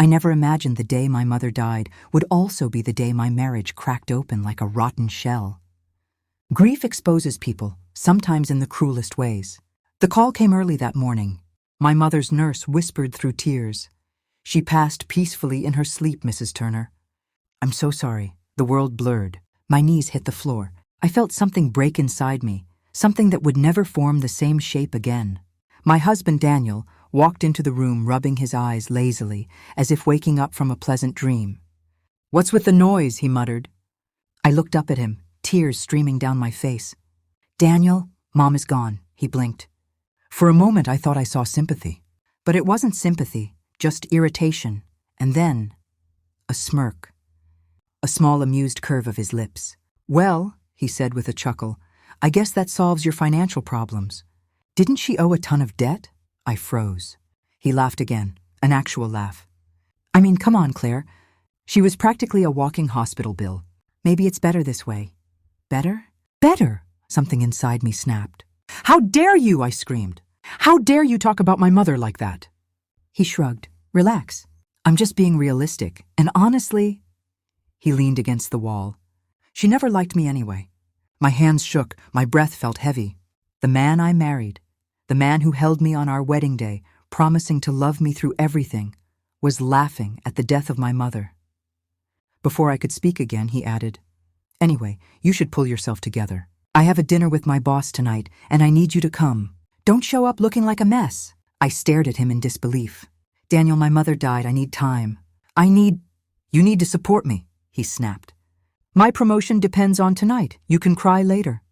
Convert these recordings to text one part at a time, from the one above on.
I never imagined the day my mother died would also be the day my marriage cracked open like a rotten shell. Grief exposes people, sometimes in the cruelest ways. The call came early that morning. My mother's nurse whispered through tears. She passed peacefully in her sleep, Mrs. Turner. I'm so sorry. The world blurred. My knees hit the floor. I felt something break inside me, something that would never form the same shape again. My husband, Daniel, walked into the room rubbing his eyes lazily, as if waking up from a pleasant dream. What's with the noise? He muttered. I looked up at him, tears streaming down my face. Daniel, Mom is gone, he blinked. For a moment I thought I saw sympathy. But it wasn't sympathy, just irritation, and then a smirk. A small amused curve of his lips. Well, he said with a chuckle, I guess that solves your financial problems. Didn't she owe a ton of debt? I froze. He laughed again, an actual laugh. I mean, come on, Claire. She was practically a walking hospital bill. Maybe it's better this way. Better? Better! Something inside me snapped. How dare you, I screamed. How dare you talk about my mother like that? He shrugged. Relax. I'm just being realistic, and honestly... He leaned against the wall. She never liked me anyway. My hands shook, my breath felt heavy. The man I married, the man who held me on our wedding day, promising to love me through everything, was laughing at the death of my mother. Before I could speak again, he added, Anyway, you should pull yourself together. I have a dinner with my boss tonight, and I need you to come. Don't show up looking like a mess. I stared at him in disbelief. Daniel, my mother died. I need time. You need to support me, he snapped. My promotion depends on tonight. You can cry later.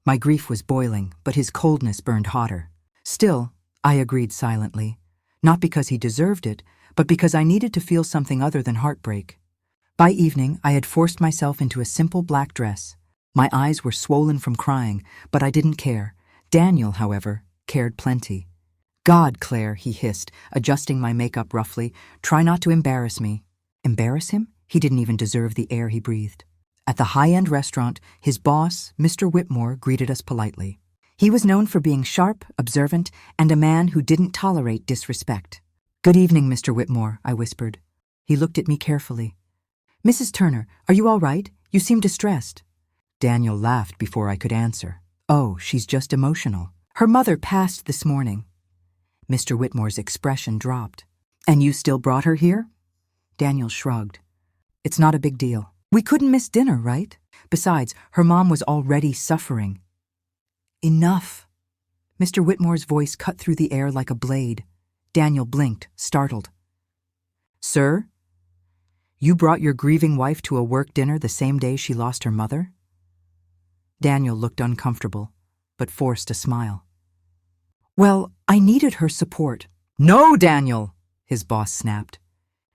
My grief was boiling, but his coldness burned hotter. Still, I agreed silently, not because he deserved it, but because I needed to feel something other than heartbreak. By evening, I had forced myself into a simple black dress. My eyes were swollen from crying, but I didn't care. Daniel, however, cared plenty. God, Claire, he hissed, adjusting my makeup roughly. Try not to embarrass me. Embarrass him? He didn't even deserve the air he breathed. At the high-end restaurant, his boss, Mr. Whitmore, greeted us politely. He was known for being sharp, observant, and a man who didn't tolerate disrespect. Good evening, Mr. Whitmore, I whispered. He looked at me carefully. Mrs. Turner, are you all right? You seem distressed. Daniel laughed before I could answer. Oh, she's just emotional. Her mother passed this morning. Mr. Whitmore's expression dropped. And you still brought her here? Daniel shrugged. It's not a big deal. We couldn't miss dinner, right? Besides, her mom was already suffering. Enough. Mr. Whitmore's voice cut through the air like a blade. Daniel blinked, startled. Sir? You brought your grieving wife to a work dinner the same day she lost her mother? Daniel looked uncomfortable, but forced a smile. Well, I needed her support. No, Daniel, his boss snapped.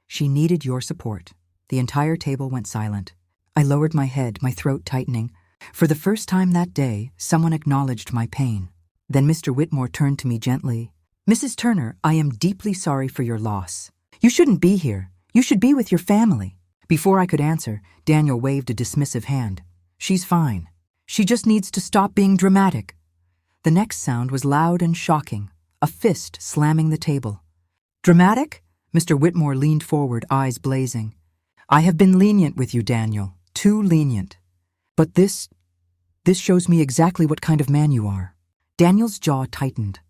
She needed your support. The entire table went silent. I lowered my head, my throat tightening. For the first time that day, someone acknowledged my pain. Then Mr. Whitmore turned to me gently. Mrs. Turner, I am deeply sorry for your loss. You shouldn't be here. You should be with your family. Before I could answer, Daniel waved a dismissive hand. She's fine. She just needs to stop being dramatic. The next sound was loud and shocking, a fist slamming the table. Dramatic? Mr. Whitmore leaned forward, eyes blazing. I have been lenient with you, Daniel. Too lenient. But this shows me exactly what kind of man you are. Daniel's jaw tightened.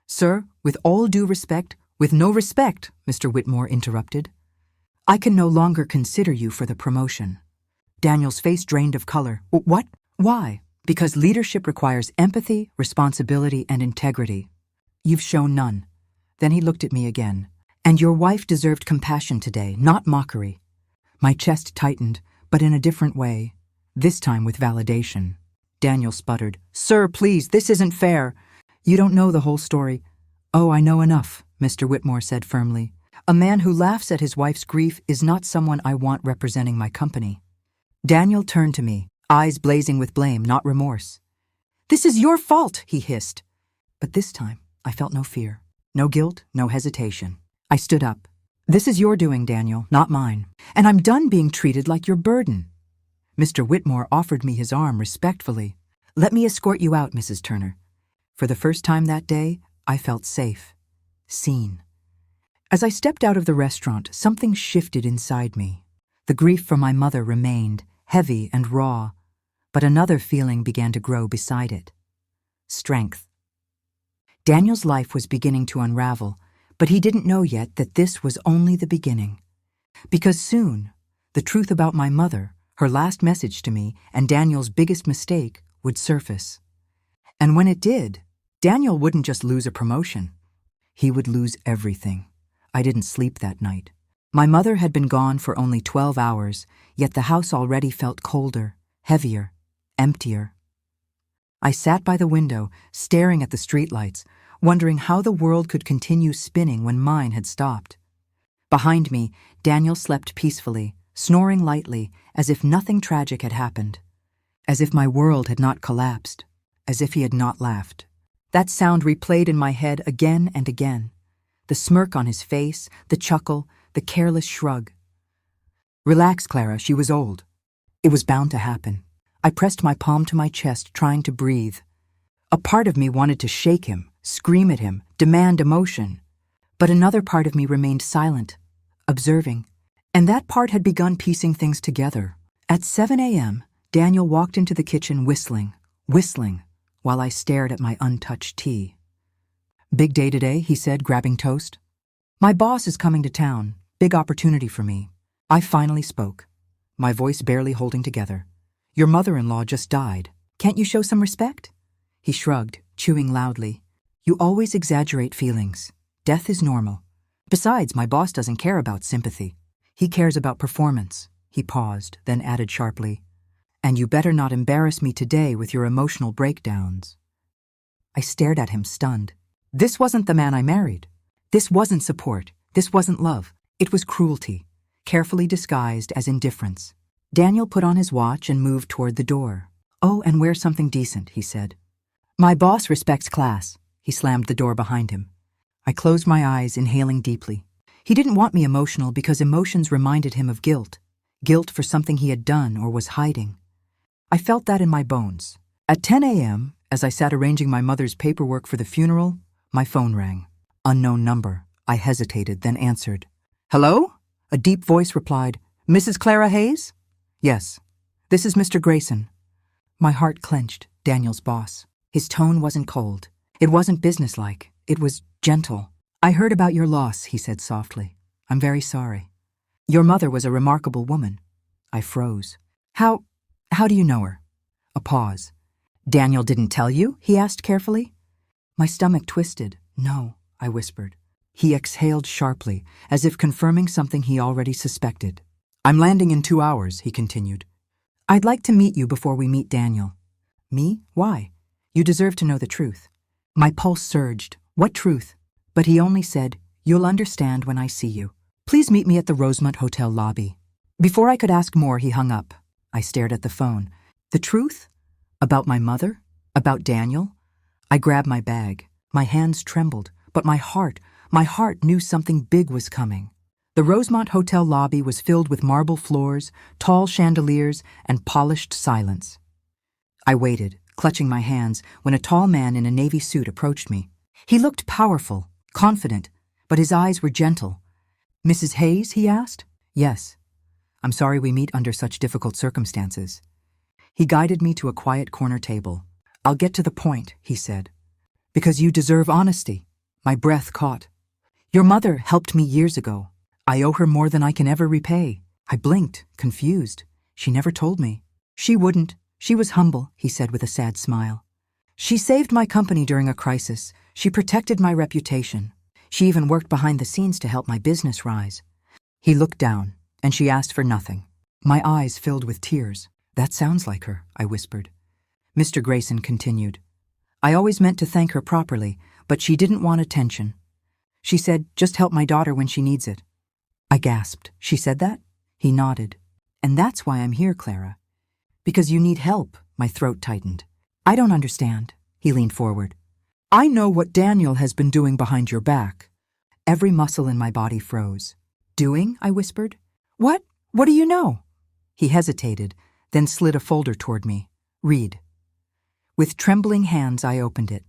Sir, with all due respect, with no respect, Mr. Whitmore interrupted. I can no longer consider you for the promotion. Daniel's face drained of color. What? Why? Because leadership requires empathy, responsibility, and integrity. You've shown none. Then he looked at me again. And your wife deserved compassion today, not mockery. My chest tightened, but in a different way. This time with validation. Daniel sputtered. Sir, please, this isn't fair. You don't know the whole story. Oh, I know enough, Mr. Whitmore said firmly. A man who laughs at his wife's grief is not someone I want representing my company. Daniel turned to me, eyes blazing with blame, not remorse. This is your fault, he hissed. But this time, I felt no fear, no guilt, no hesitation. I stood up. This is your doing, Daniel, not mine. And I'm done being treated like your burden. Mr. Whitmore offered me his arm respectfully. Let me escort you out, Mrs. Turner. For the first time that day, I felt safe, seen. As I stepped out of the restaurant, something shifted inside me. The grief for my mother remained, heavy and raw, but another feeling began to grow beside it. Strength. Daniel's life was beginning to unravel, but he didn't know yet that this was only the beginning. Because soon, the truth about my mother, her last message to me, and Daniel's biggest mistake would surface. And when it did, Daniel wouldn't just lose a promotion. He would lose everything. I didn't sleep that night. My mother had been gone for only 12 hours, yet the house already felt colder, heavier, emptier. I sat by the window, staring at the streetlights, wondering how the world could continue spinning when mine had stopped. Behind me, Daniel slept peacefully, snoring lightly, as if nothing tragic had happened. As if my world had not collapsed. As if he had not laughed. That sound replayed in my head again and again. The smirk on his face, the chuckle, the careless shrug. Relax, Clara, she was old. It was bound to happen. I pressed my palm to my chest, trying to breathe. A part of me wanted to shake him, scream at him, demand emotion. But another part of me remained silent, observing. And that part had begun piecing things together. At 7 a.m., Daniel walked into the kitchen whistling, while I stared at my untouched tea. Big day today, he said, grabbing toast. My boss is coming to town. Big opportunity for me. I finally spoke, my voice barely holding together. Your mother-in-law just died. Can't you show some respect? He shrugged, chewing loudly. You always exaggerate feelings. Death is normal. Besides, my boss doesn't care about sympathy. He cares about performance. He paused, then added sharply. And you better not embarrass me today with your emotional breakdowns. I stared at him, stunned. This wasn't the man I married. This wasn't support. This wasn't love. It was cruelty, carefully disguised as indifference. Daniel put on his watch and moved toward the door. Oh, and wear something decent, he said. My boss respects class. He slammed the door behind him. I closed my eyes, inhaling deeply. He didn't want me emotional because emotions reminded him of guilt. Guilt for something he had done or was hiding. I felt that in my bones. At 10 a.m., as I sat arranging my mother's paperwork for the funeral, my phone rang. Unknown number. I hesitated, then answered. Hello? A deep voice replied, Mrs. Clara Hayes? Yes. This is Mr. Grayson. My heart clenched. Daniel's boss. His tone wasn't cold. It wasn't businesslike. It was gentle. I heard about your loss, he said softly. I'm very sorry. Your mother was a remarkable woman. I froze. How do you know her? A pause. Daniel didn't tell you? He asked carefully. My stomach twisted. No, I whispered. He exhaled sharply, as if confirming something he already suspected. I'm landing in 2 hours, he continued. I'd like to meet you before we meet Daniel. Me? Why? You deserve to know the truth. My pulse surged. What truth? But he only said, You'll understand when I see you. Please meet me at the Rosemont Hotel lobby. Before I could ask more, he hung up. I stared at the phone. The truth? About my mother? About Daniel? I grabbed my bag. My hands trembled, but my heart knew something big was coming. The Rosemont Hotel lobby was filled with marble floors, tall chandeliers, and polished silence. I waited, clutching my hands, when a tall man in a navy suit approached me. He looked powerful, confident, but his eyes were gentle. Mrs. Hayes, he asked? Yes. I'm sorry we meet under such difficult circumstances. He guided me to a quiet corner table. I'll get to the point, he said. Because you deserve honesty. My breath caught. Your mother helped me years ago. I owe her more than I can ever repay. I blinked, confused. She never told me. She wouldn't. She was humble, he said with a sad smile. She saved my company during a crisis. She protected my reputation. She even worked behind the scenes to help my business rise. He looked down, and she asked for nothing. My eyes filled with tears. That sounds like her, I whispered. Mr. Grayson continued. I always meant to thank her properly, but she didn't want attention. She said, just help my daughter when she needs it. I gasped. She said that? He nodded. And that's why I'm here, Clara. Because you need help, my throat tightened. I don't understand. He leaned forward. I know what Daniel has been doing behind your back. Every muscle in my body froze. Doing? I whispered. What? What do you know? He hesitated, then slid a folder toward me. Read. With trembling hands, I opened it.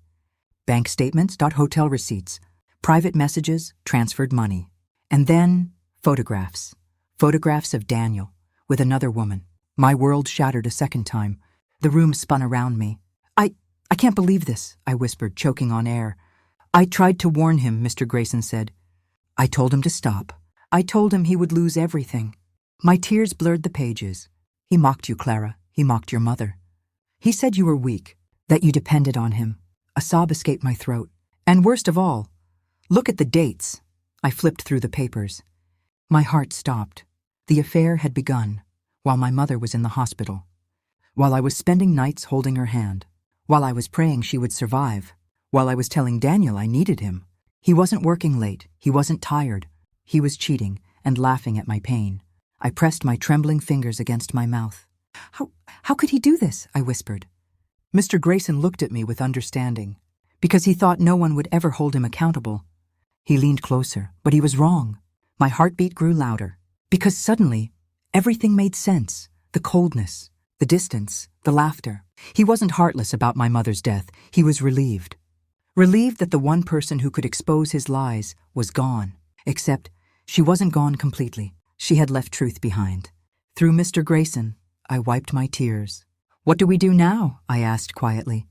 Bank statements, hotel receipts, private messages, transferred money. And then, photographs. Photographs of Daniel, with another woman. My world shattered a second time. The room spun around me. I can't believe this, I whispered, choking on air. I tried to warn him, Mr. Grayson said. I told him to stop. I told him he would lose everything. My tears blurred the pages. He mocked you, Clara. He mocked your mother. He said you were weak, that you depended on him. A sob escaped my throat. And worst of all, look at the dates. I flipped through the papers. My heart stopped. The affair had begun, while my mother was in the hospital. While I was spending nights holding her hand. While I was praying she would survive. While I was telling Daniel I needed him. He wasn't working late. He wasn't tired. He was cheating and laughing at my pain. I pressed my trembling fingers against my mouth. How could he do this? I whispered. Mr. Grayson looked at me with understanding, because he thought no one would ever hold him accountable. He leaned closer, but he was wrong. My heartbeat grew louder, because suddenly, everything made sense. The coldness, the distance, the laughter. He wasn't heartless about my mother's death. He was relieved. Relieved that the one person who could expose his lies was gone. Except, she wasn't gone completely. She had left truth behind. Through Mr. Grayson, I wiped my tears. What do we do now? I asked quietly.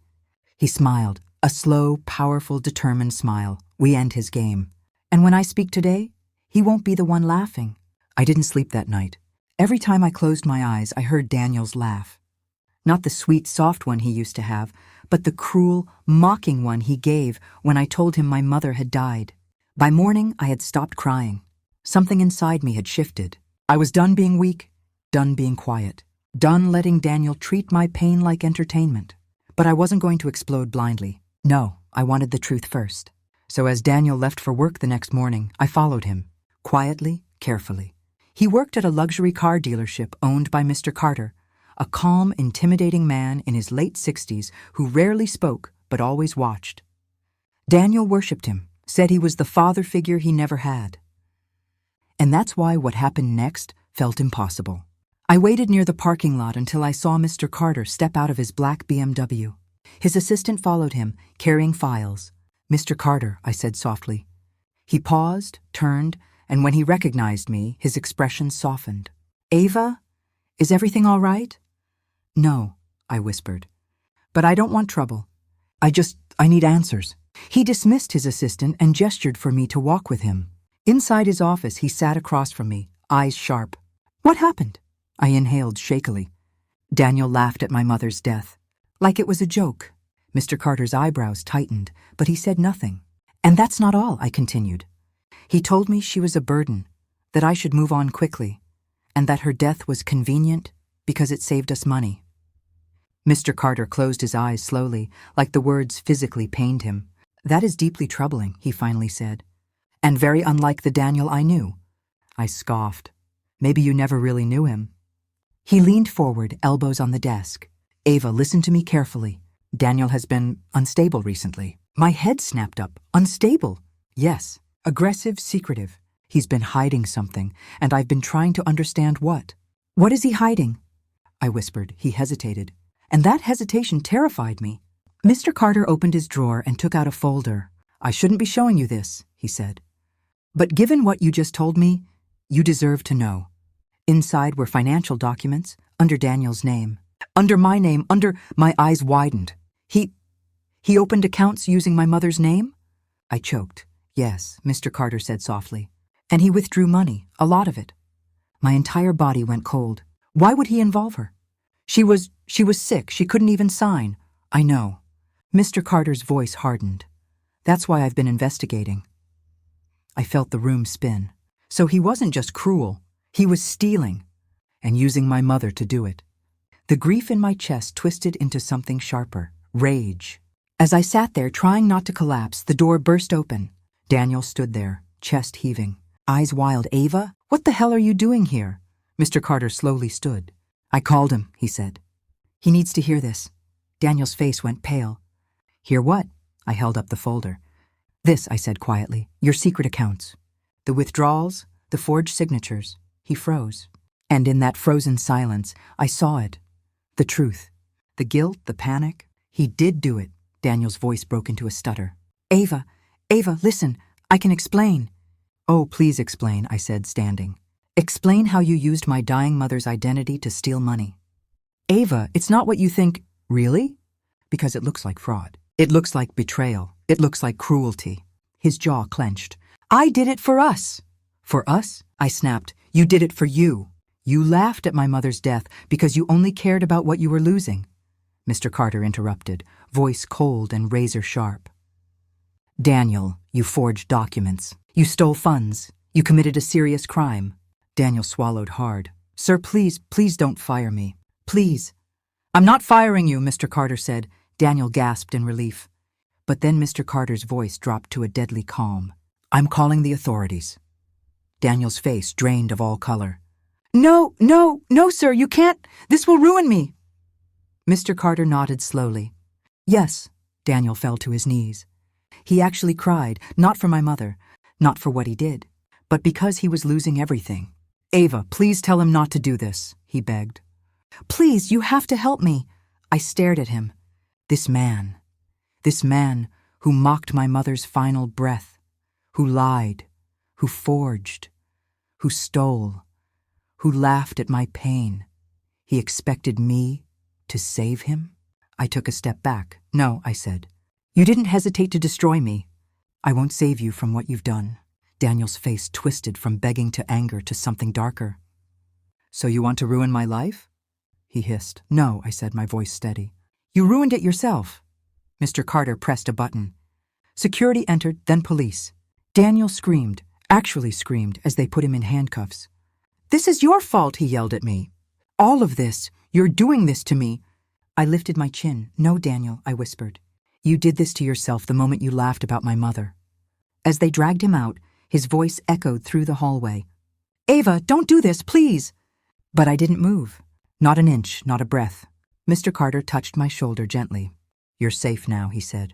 He smiled, a slow, powerful, determined smile. We end his game. And when I speak today, he won't be the one laughing. I didn't sleep that night. Every time I closed my eyes, I heard Daniel's laugh. Not the sweet, soft one he used to have, but the cruel, mocking one he gave when I told him my mother had died. By morning, I had stopped crying. Something inside me had shifted. I was done being weak, done being quiet, done letting Daniel treat my pain like entertainment. But I wasn't going to explode blindly. No, I wanted the truth first. So as Daniel left for work the next morning, I followed him, quietly, carefully. He worked at a luxury car dealership owned by Mr. Carter, a calm, intimidating man in his late 60s who rarely spoke but always watched. Daniel worshipped him, said he was the father figure he never had. And that's why what happened next felt impossible. I waited near the parking lot until I saw Mr. Carter step out of his black BMW. His assistant followed him, carrying files. Mr. Carter, I said softly. He paused, turned, and when he recognized me, his expression softened. Ava, is everything all right? No, I whispered. But I don't want trouble. I need answers. He dismissed his assistant and gestured for me to walk with him. Inside his office, he sat across from me, eyes sharp. What happened? I inhaled shakily. Daniel laughed at my mother's death. Like it was a joke. Mr. Carter's eyebrows tightened, but he said nothing. And that's not all, I continued. He told me she was a burden, that I should move on quickly, and that her death was convenient because it saved us money. Mr. Carter closed his eyes slowly, like the words physically pained him. That is deeply troubling, he finally said. And very unlike the Daniel I knew. I scoffed. Maybe you never really knew him. He leaned forward, elbows on the desk. Ava, listen to me carefully. Daniel has been unstable recently. My head snapped up. Unstable? Yes. Aggressive, secretive. He's been hiding something, and I've been trying to understand what. What is he hiding? I whispered. He hesitated. And that hesitation terrified me. Mr. Carter opened his drawer and took out a folder. I shouldn't be showing you this, he said. But given what you just told me, you deserve to know. Inside were financial documents, under Daniel's name. Under my name, my eyes widened. He opened accounts using my mother's name? I choked. Yes, Mr. Carter said softly. And he withdrew money, a lot of it. My entire body went cold. Why would he involve her? She was sick. She couldn't even sign. I know. Mr. Carter's voice hardened. That's why I've been investigating. I felt the room spin. So he wasn't just cruel. He was stealing, and using my mother to do it. The grief in my chest twisted into something sharper, rage. As I sat there trying not to collapse, the door burst open. Daniel stood there, chest heaving, eyes wild. Ava, what the hell are you doing here? Mr. Carter slowly stood. I called him, he said. He needs to hear this. Daniel's face went pale. Hear what? I held up the folder. This, I said quietly, your secret accounts. The withdrawals, the forged signatures. He froze. And in that frozen silence, I saw it. The truth. The guilt, the panic. He did do it. Daniel's voice broke into a stutter. Ava, listen, I can explain. Oh, please explain, I said, standing. Explain how you used my dying mother's identity to steal money. Ava, it's not what you think. Really? Because it looks like fraud. It looks like betrayal. It looks like cruelty. His jaw clenched. I did it for us. For us? I snapped. You did it for you. You laughed at my mother's death because you only cared about what you were losing. Mr. Carter interrupted, voice cold and razor sharp. Daniel, you forged documents. You stole funds. You committed a serious crime. Daniel swallowed hard. Sir, please don't fire me. Please. I'm not firing you, Mr. Carter said. Daniel gasped in relief. But then Mr. Carter's voice dropped to a deadly calm. I'm calling the authorities. Daniel's face drained of all color. No, sir, you can't. This will ruin me. Mr. Carter nodded slowly. Yes, Daniel fell to his knees. He actually cried, not for my mother, not for what he did, but because he was losing everything. Ava, please tell him not to do this, he begged. Please, you have to help me. I stared at him. This man who mocked my mother's final breath, who lied, who forged, who stole, who laughed at my pain. He expected me to save him? I took a step back. No, I said. You didn't hesitate to destroy me. I won't save you from what you've done. Daniel's face twisted from begging to anger to something darker. So you want to ruin my life? He hissed. No, I said, my voice steady. You ruined it yourself. Mr. Carter pressed a button. Security entered, then police. Daniel screamed, actually screamed, as they put him in handcuffs. This is your fault, he yelled at me. All of this. You're doing this to me. I lifted my chin. No, Daniel, I whispered. You did this to yourself the moment you laughed about my mother. As they dragged him out, his voice echoed through the hallway. Ava, don't do this, please. But I didn't move. Not an inch, not a breath. Mr. Carter touched my shoulder gently. You're safe now, he said.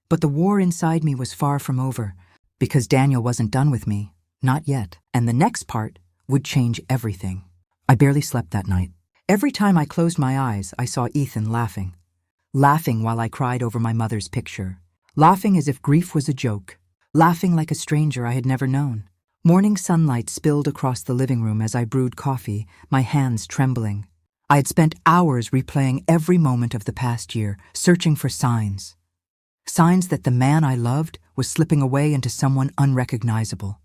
But the war inside me was far from over, because Daniel wasn't done with me. Not yet. And the next part would change everything. I barely slept that night. Every time I closed my eyes, I saw Ethan laughing. Laughing while I cried over my mother's picture. Laughing as if grief was a joke. Laughing like a stranger I had never known. Morning sunlight spilled across the living room as I brewed coffee, my hands trembling. I had spent hours replaying every moment of the past year, searching for signs. Signs that the man I loved was slipping away into someone unrecognizable.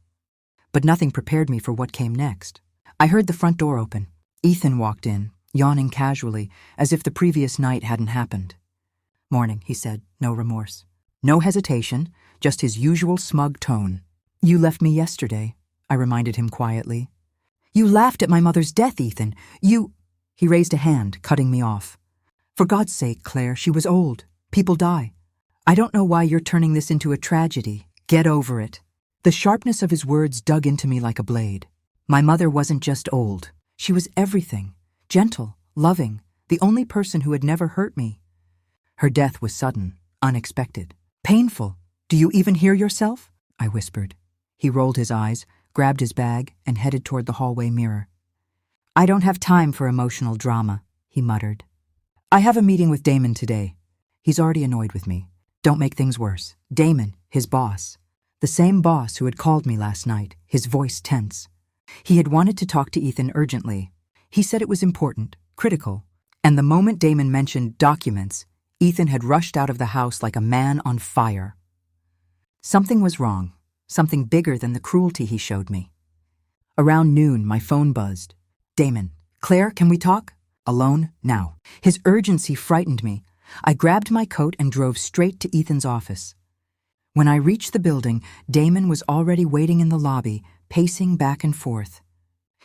But nothing prepared me for what came next. I heard the front door open. Ethan walked in, yawning casually, as if the previous night hadn't happened. Morning, he said, no remorse. No hesitation, just his usual smug tone. You left me yesterday, I reminded him quietly. You laughed at my mother's death, Ethan. He raised a hand, cutting me off. For God's sake, Claire, she was old. People die. I don't know why you're turning this into a tragedy. Get over it. The sharpness of his words dug into me like a blade. My mother wasn't just old. She was everything. Gentle, loving, the only person who had never hurt me. Her death was sudden, unexpected, painful. Do you even hear yourself? I whispered. He rolled his eyes, grabbed his bag, and headed toward the hallway mirror. I don't have time for emotional drama, he muttered. I have a meeting with Damon today. He's already annoyed with me. Don't make things worse. Damon, his boss. The same boss who had called me last night, his voice tense. He had wanted to talk to Ethan urgently. He said it was important, critical. And the moment Damon mentioned documents, Ethan had rushed out of the house like a man on fire. Something was wrong, something bigger than the cruelty he showed me. Around noon, my phone buzzed. Damon, Claire, can we talk? Alone, now. His urgency frightened me. I grabbed my coat and drove straight to Ethan's office. When I reached the building, Damon was already waiting in the lobby, pacing back and forth.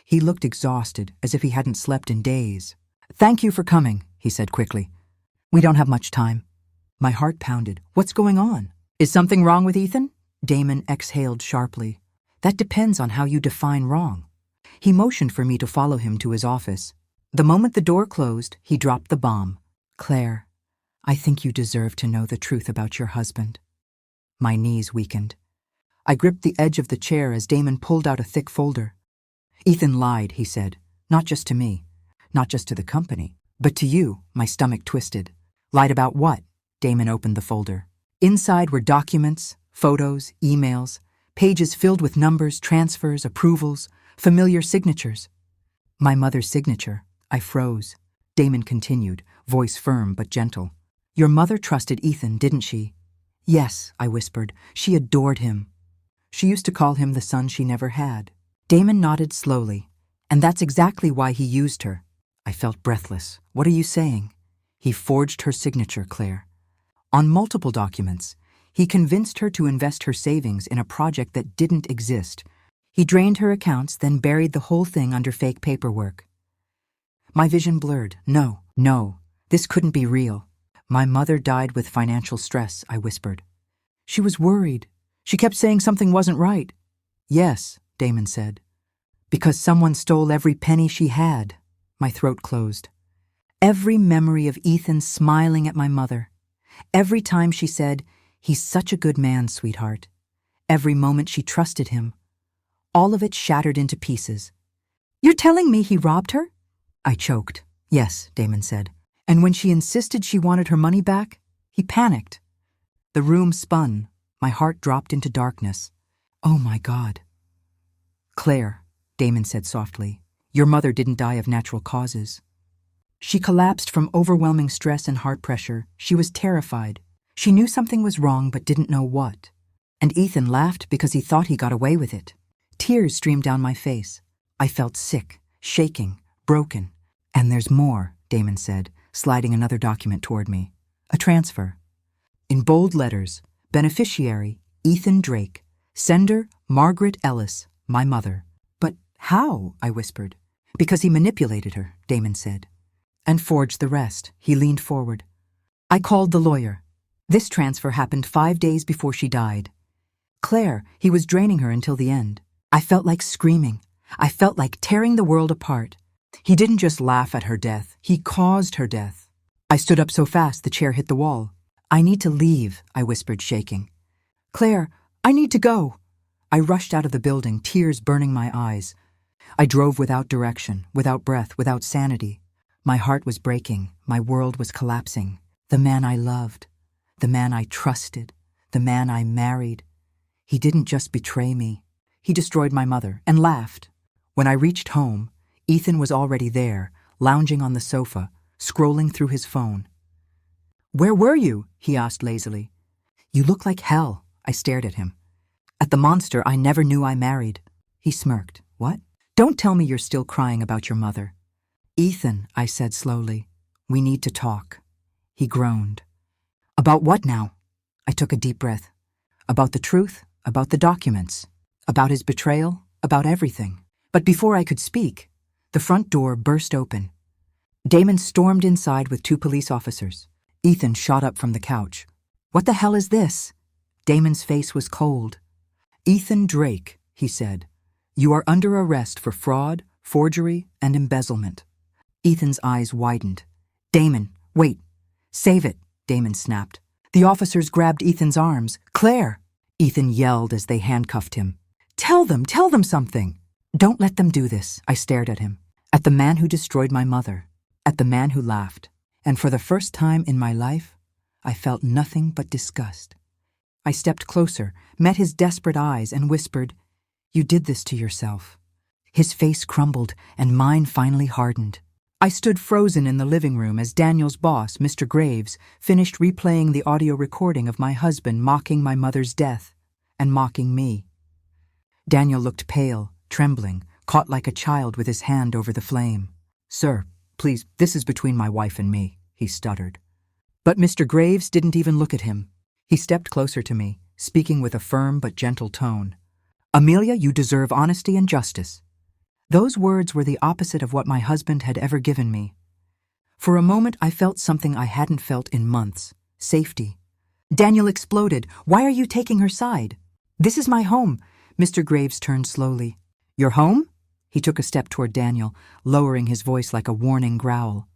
He looked exhausted, as if he hadn't slept in days. Thank you for coming, he said quickly. We don't have much time. My heart pounded. What's going on? Is something wrong with Ethan? Damon exhaled sharply. That depends on how you define wrong. He motioned for me to follow him to his office. The moment the door closed, he dropped the bomb. Claire, I think you deserve to know the truth about your husband. My knees weakened. I gripped the edge of the chair as Damon pulled out a thick folder. Ethan lied, he said. Not just to me. Not just to the company. But to you. My stomach twisted. Lied about what? Damon opened the folder. Inside were documents, photos, emails, pages filled with numbers, transfers, approvals, familiar signatures. My mother's signature. I froze. Damon continued, voice firm but gentle. Your mother trusted Ethan, didn't she? Yes, I whispered. She adored him. She used to call him the son she never had. Damon nodded slowly. And that's exactly why he used her. I felt breathless. What are you saying? He forged her signature, Claire. On multiple documents, he convinced her to invest her savings in a project that didn't exist. He drained her accounts, then buried the whole thing under fake paperwork. My vision blurred. No, this couldn't be real. My mother died with financial stress, I whispered. She was worried. She kept saying something wasn't right. Yes, Damon said. Because someone stole every penny she had. My throat closed. Every memory of Ethan smiling at my mother. Every time she said, "He's such a good man, sweetheart." Every moment she trusted him. All of it shattered into pieces. You're telling me he robbed her? I choked. Yes, Damon said. And when she insisted she wanted her money back, he panicked. The room spun. My heart dropped into darkness. Oh my God. Claire, Damon said softly, your mother didn't die of natural causes. She collapsed from overwhelming stress and heart pressure. She was terrified. She knew something was wrong but didn't know what. And Ethan laughed because he thought he got away with it. Tears streamed down my face. I felt sick, shaking, broken. And there's more, Damon said, sliding another document toward me. A transfer. In bold letters, beneficiary, Ethan Drake. Sender, Margaret Ellis, my mother. But how? I whispered. Because he manipulated her, Damon said. And forged the rest. He leaned forward. I called the lawyer. This transfer happened 5 days before she died. Claire, he was draining her until the end. I felt like screaming. I felt like tearing the world apart. He didn't just laugh at her death. He caused her death. I stood up so fast the chair hit the wall. I need to leave, I whispered, shaking. Claire, I need to go. I rushed out of the building, tears burning my eyes. I drove without direction, without breath, without sanity. My heart was breaking. My world was collapsing. The man I loved, the man I trusted, the man I married. He didn't just betray me. He destroyed my mother and laughed. When I reached home, Ethan was already there, lounging on the sofa, scrolling through his phone. Where were you? He asked lazily. You look like hell, I stared at him. At the monster I never knew I married. He smirked. What? Don't tell me you're still crying about your mother. Ethan, I said slowly, we need to talk. He groaned. About what now? I took a deep breath. About the truth, about the documents, about his betrayal, about everything. But before I could speak, the front door burst open. Damon stormed inside with 2 police officers. Ethan shot up from the couch. What the hell is this? Damon's face was cold. Ethan Drake, he said, you are under arrest for fraud, forgery, and embezzlement. Ethan's eyes widened. Damon, wait. Save it, Damon snapped. The officers grabbed Ethan's arms. Claire! Ethan yelled as they handcuffed him. Tell them something. Don't let them do this, I stared at him. At the man who destroyed my mother. At the man who laughed. And for the first time in my life, I felt nothing but disgust. I stepped closer, met his desperate eyes, and whispered, You did this to yourself. His face crumbled, and mine finally hardened. I stood frozen in the living room as Daniel's boss, Mr. Graves, finished replaying the audio recording of my husband mocking my mother's death and mocking me. Daniel looked pale, trembling, caught like a child with his hand over the flame. Sir, please, this is between my wife and me, he stuttered. But Mr. Graves didn't even look at him. He stepped closer to me, speaking with a firm but gentle tone. Amelia, you deserve honesty and justice. Those words were the opposite of what my husband had ever given me. For a moment, I felt something I hadn't felt in months. Safety. Daniel exploded. Why are you taking her side? This is my home. Mr. Graves turned slowly. Your home? He took a step toward Daniel, lowering his voice like a warning growl.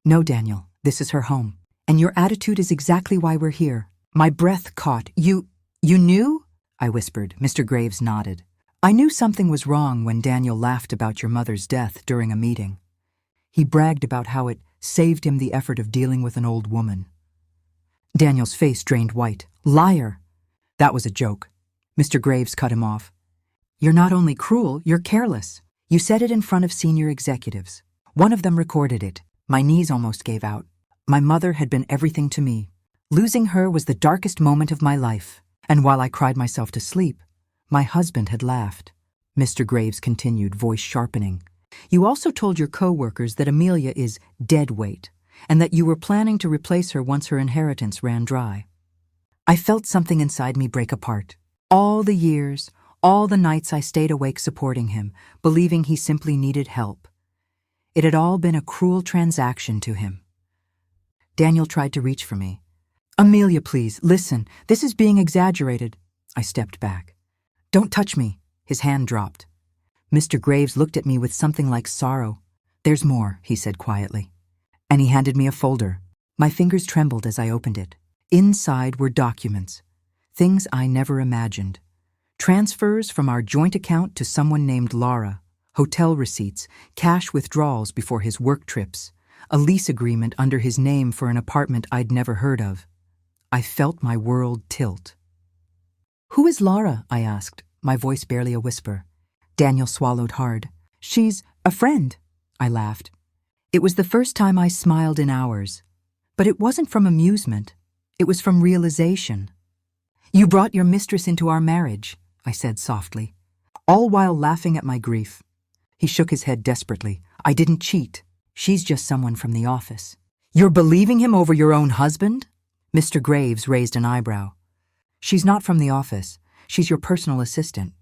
No, Daniel, this is her home. And your attitude is exactly why we're here. My breath caught. You knew? I whispered. Mr. Graves nodded. I knew something was wrong when Daniel laughed about your mother's death during a meeting. He bragged about how it saved him the effort of dealing with an old woman. Daniel's face drained white. Liar! That was a joke. Mr. Graves cut him off. You're not only cruel, you're careless. You said it in front of senior executives. One of them recorded it. My knees almost gave out. My mother had been everything to me. Losing her was the darkest moment of my life. And while I cried myself to sleep, my husband had laughed. Mr. Graves continued, voice sharpening. You also told your co-workers that Amelia is dead weight, and that you were planning to replace her once her inheritance ran dry. I felt something inside me break apart. All the years, all the nights I stayed awake supporting him, believing he simply needed help. It had all been a cruel transaction to him. Daniel tried to reach for me. Amelia, please, listen, this is being exaggerated. I stepped back. Don't touch me. His hand dropped. Mr. Graves looked at me with something like sorrow. There's more, he said quietly. And he handed me a folder. My fingers trembled as I opened it. Inside were documents. Things I never imagined. Transfers from our joint account to someone named Laura. Hotel receipts, cash withdrawals before his work trips. A lease agreement under his name for an apartment I'd never heard of. I felt my world tilt. Who is Laura? I asked, my voice barely a whisper. Daniel swallowed hard. She's a friend, I laughed. It was the first time I smiled in hours. But it wasn't from amusement. It was from realization. You brought your mistress into our marriage, I said softly, all while laughing at my grief. He shook his head desperately. I didn't cheat. She's just someone from the office. You're believing him over your own husband? Mr. Graves raised an eyebrow. She's not from the office. She's your personal assistant.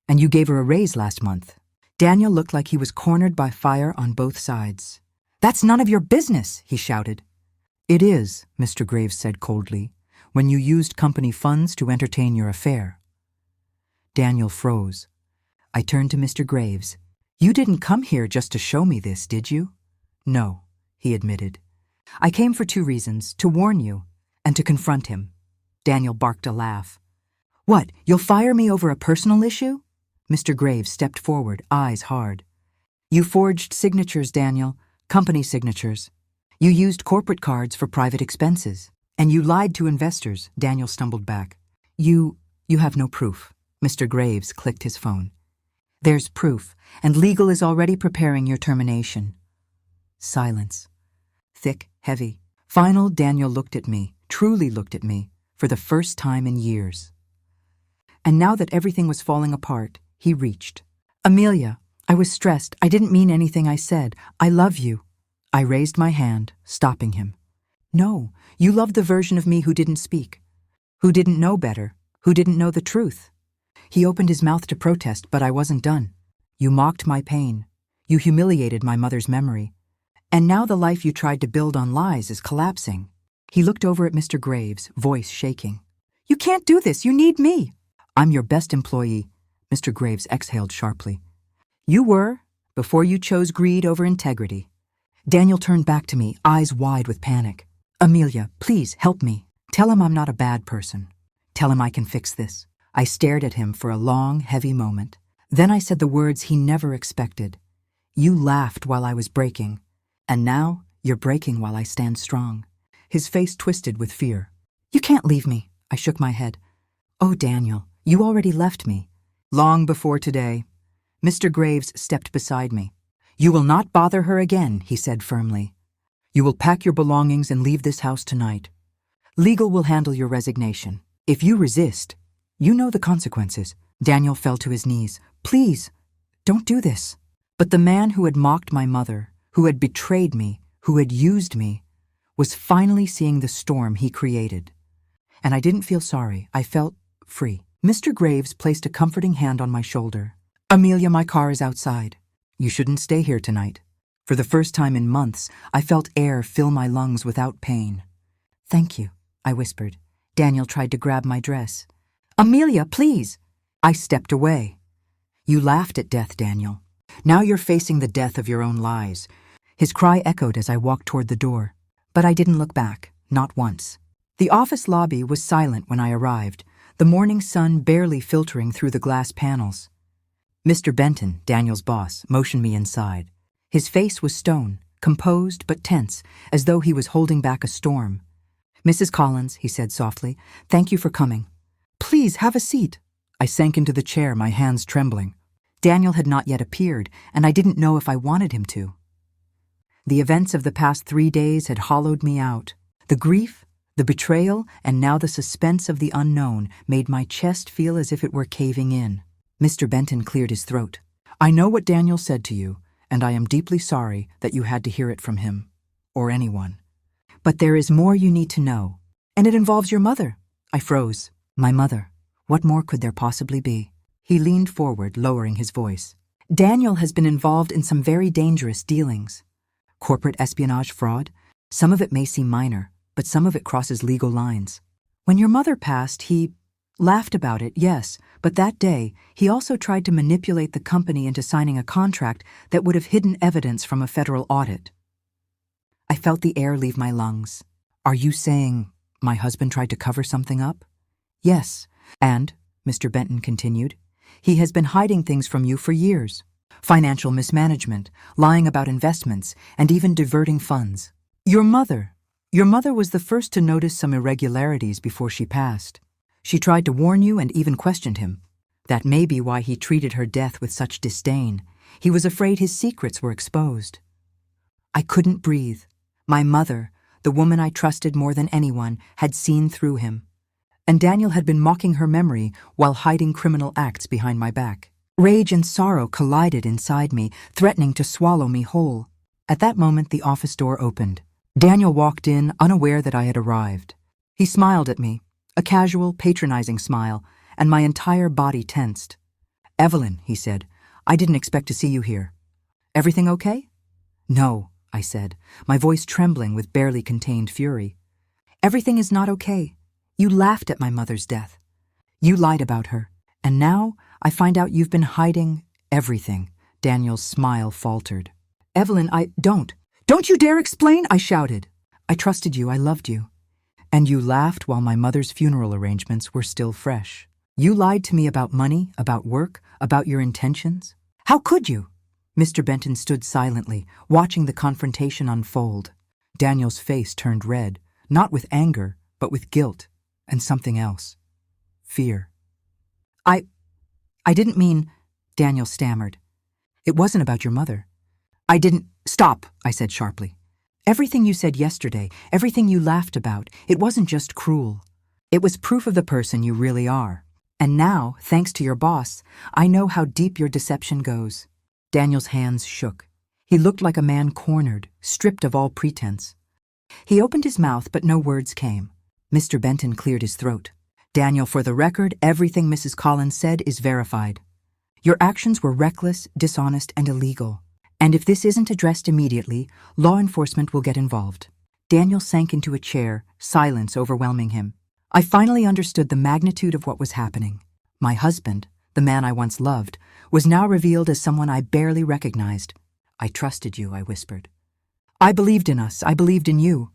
And you gave her a raise last month. Daniel looked like he was cornered by fire on both sides. That's none of your business, he shouted. It is, Mr. Graves said coldly, when you used company funds to entertain your affair. Daniel froze. I turned to Mr. Graves. You didn't come here just to show me this, did you? No, he admitted. I came for 2 reasons, to warn you and to confront him. Daniel barked a laugh. What, you'll fire me over a personal issue? Mr. Graves stepped forward, eyes hard. You forged signatures, Daniel, company signatures. You used corporate cards for private expenses. And you lied to investors, Daniel stumbled back. You have no proof. Mr. Graves clicked his phone. There's proof, and legal is already preparing your termination. Silence. Thick, heavy. Final, Daniel looked at me, truly looked at me, for the first time in years. And now that everything was falling apart, he reached. Amelia, I was stressed. I didn't mean anything I said. I love you. I raised my hand, stopping him. No, you loved the version of me who didn't speak, who didn't know better, who didn't know the truth. He opened his mouth to protest, but I wasn't done. You mocked my pain. You humiliated my mother's memory. And now the life you tried to build on lies is collapsing. He looked over at Mr. Graves, voice shaking. You can't do this. You need me. I'm your best employee. Mr. Graves exhaled sharply. You were, before you chose greed over integrity. Daniel turned back to me, eyes wide with panic. Amelia, please help me. Tell him I'm not a bad person. Tell him I can fix this. I stared at him for a long, heavy moment. Then I said the words he never expected. You laughed while I was breaking, and now you're breaking while I stand strong. His face twisted with fear. You can't leave me. I shook my head. Oh, Daniel, you already left me. Long before today. Mr. Graves stepped beside me. You will not bother her again, he said firmly. You will pack your belongings and leave this house tonight. Legal will handle your resignation. If you resist, you know the consequences. Daniel fell to his knees. Please, don't do this. But the man who had mocked my mother, who had betrayed me, who had used me, was finally seeing the storm he created. And I didn't feel sorry. I felt free. Mr. Graves placed a comforting hand on my shoulder. Amelia, my car is outside. You shouldn't stay here tonight. For the first time in months, I felt air fill my lungs without pain. Thank you, I whispered. Daniel tried to grab my dress. Amelia, please. I stepped away. You laughed at death, Daniel. Now you're facing the death of your own lies. His cry echoed as I walked toward the door. But I didn't look back, not once. The office lobby was silent when I arrived, the morning sun barely filtering through the glass panels. Mr. Benton, Daniel's boss, motioned me inside. His face was stone, composed but tense, as though he was holding back a storm. Mrs. Collins, he said softly, thank you for coming. Please have a seat. I sank into the chair, my hands trembling. Daniel had not yet appeared, and I didn't know if I wanted him to. The events of the past 3 days had hollowed me out. The grief, the betrayal, and now the suspense of the unknown made my chest feel as if it were caving in. Mr. Benton cleared his throat. I know what Daniel said to you, and I am deeply sorry that you had to hear it from him, or anyone. But there is more you need to know, and it involves your mother. I froze. My mother. What more could there possibly be? He leaned forward, lowering his voice. Daniel has been involved in some very dangerous dealings. Corporate espionage fraud. Some of it may seem minor, but some of it crosses legal lines. When your mother passed, he laughed about it, yes, but that day, he also tried to manipulate the company into signing a contract that would have hidden evidence from a federal audit. I felt the air leave my lungs. Are you saying my husband tried to cover something up? Yes, and, Mr. Benton continued, he has been hiding things from you for years. Financial mismanagement, lying about investments, and even diverting funds. Your mother was the first to notice some irregularities before she passed. She tried to warn you and even questioned him. That may be why he treated her death with such disdain. He was afraid his secrets were exposed. I couldn't breathe. My mother, the woman I trusted more than anyone, had seen through him. And Daniel had been mocking her memory while hiding criminal acts behind my back. Rage and sorrow collided inside me, threatening to swallow me whole. At that moment, the office door opened. Daniel walked in, unaware that I had arrived. He smiled at me, a casual, patronizing smile, and my entire body tensed. Evelyn, he said, I didn't expect to see you here. Everything okay? No, I said, my voice trembling with barely contained fury. Everything is not okay. You laughed at my mother's death. You lied about her, and now I find out you've been hiding everything. Daniel's smile faltered. Evelyn, Don't you dare explain, I shouted. I trusted you, I loved you. And you laughed while my mother's funeral arrangements were still fresh. You lied to me about money, about work, about your intentions. How could you? Mr. Benton stood silently, watching the confrontation unfold. Daniel's face turned red, not with anger, but with guilt, and something else. Fear. I didn't mean, Daniel stammered. It wasn't about your mother. I didn't. Stop, I said sharply. Everything you said yesterday, everything you laughed about, it wasn't just cruel. It was proof of the person you really are. And now, thanks to your boss, I know how deep your deception goes. Daniel's hands shook. He looked like a man cornered, stripped of all pretense. He opened his mouth, but no words came. Mr. Benton cleared his throat. Daniel, for the record, everything Mrs. Collins said is verified. Your actions were reckless, dishonest, and illegal. And if this isn't addressed immediately, law enforcement will get involved. Daniel sank into a chair, silence overwhelming him. I finally understood the magnitude of what was happening. My husband, the man I once loved, was now revealed as someone I barely recognized. I trusted you, I whispered. I believed in us, I believed in you.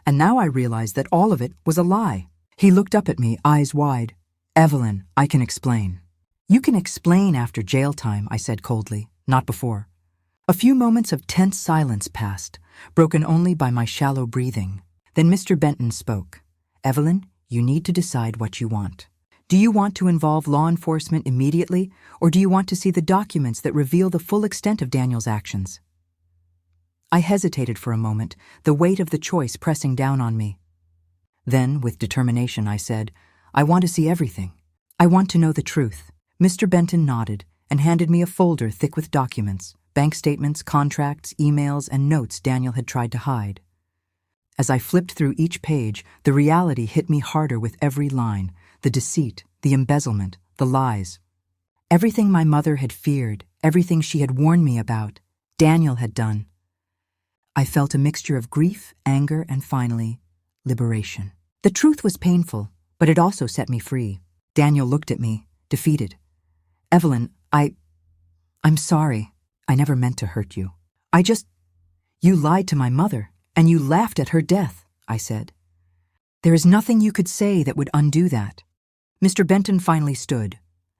And now I realized that all of it was a lie. He looked up at me, eyes wide. Evelyn, I can explain. You can explain after jail time, I said coldly, not before. A few moments of tense silence passed, broken only by my shallow breathing. Then Mr. Benton spoke. Evelyn, you need to decide what you want. Do you want to involve law enforcement immediately, or do you want to see the documents that reveal the full extent of Daniel's actions? I hesitated for a moment, the weight of the choice pressing down on me. Then, with determination, I said, I want to see everything. I want to know the truth. Mr. Benton nodded and handed me a folder thick with documents, bank statements, contracts, emails, and notes Daniel had tried to hide. As I flipped through each page, the reality hit me harder with every line, the deceit, the embezzlement, the lies. Everything my mother had feared, everything she had warned me about, Daniel had done. I felt a mixture of grief, anger, and finally, liberation. The truth was painful, but it also set me free. Daniel looked at me, defeated. Evelyn, I'm sorry. I never meant to hurt you. You lied to my mother, and you laughed at her death, I said. There is nothing you could say that would undo that. Mr. Benton finally stood.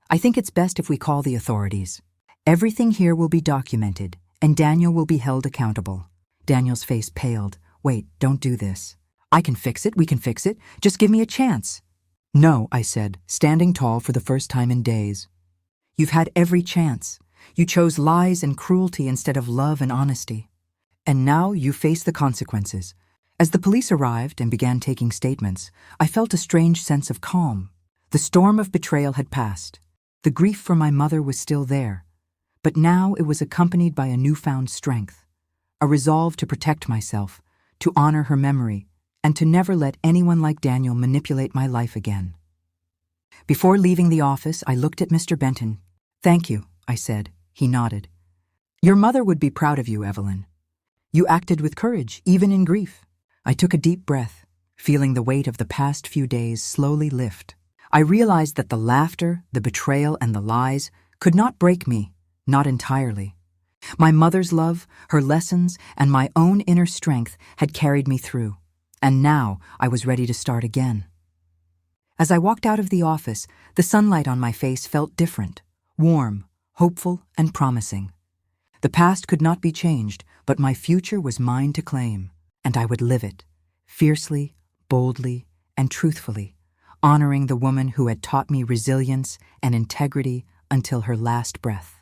I think it's best if we call the authorities. Everything here will be documented, and Daniel will be held accountable. Daniel's face paled. Wait, don't do this. I can fix it, we can fix it. Just give me a chance. No, I said, standing tall for the first time in days. You've had every chance. You chose lies and cruelty instead of love and honesty. And now you face the consequences. As the police arrived and began taking statements, I felt a strange sense of calm. The storm of betrayal had passed. The grief for my mother was still there. But now it was accompanied by a newfound strength, a resolve to protect myself, to honor her memory, and to never let anyone like Daniel manipulate my life again. Before leaving the office, I looked at Mr. Benton. "Thank you," I said. He nodded. "Your mother would be proud of you, Evelyn. You acted with courage, even in grief." I took a deep breath, feeling the weight of the past few days slowly lift. I realized that the laughter, the betrayal, and the lies could not break me, not entirely. My mother's love, her lessons, and my own inner strength had carried me through, and now I was ready to start again. As I walked out of the office, the sunlight on my face felt different, warm, hopeful, and promising. The past could not be changed, but my future was mine to claim, and I would live it, fiercely, boldly, and truthfully, honoring the woman who had taught me resilience and integrity until her last breath.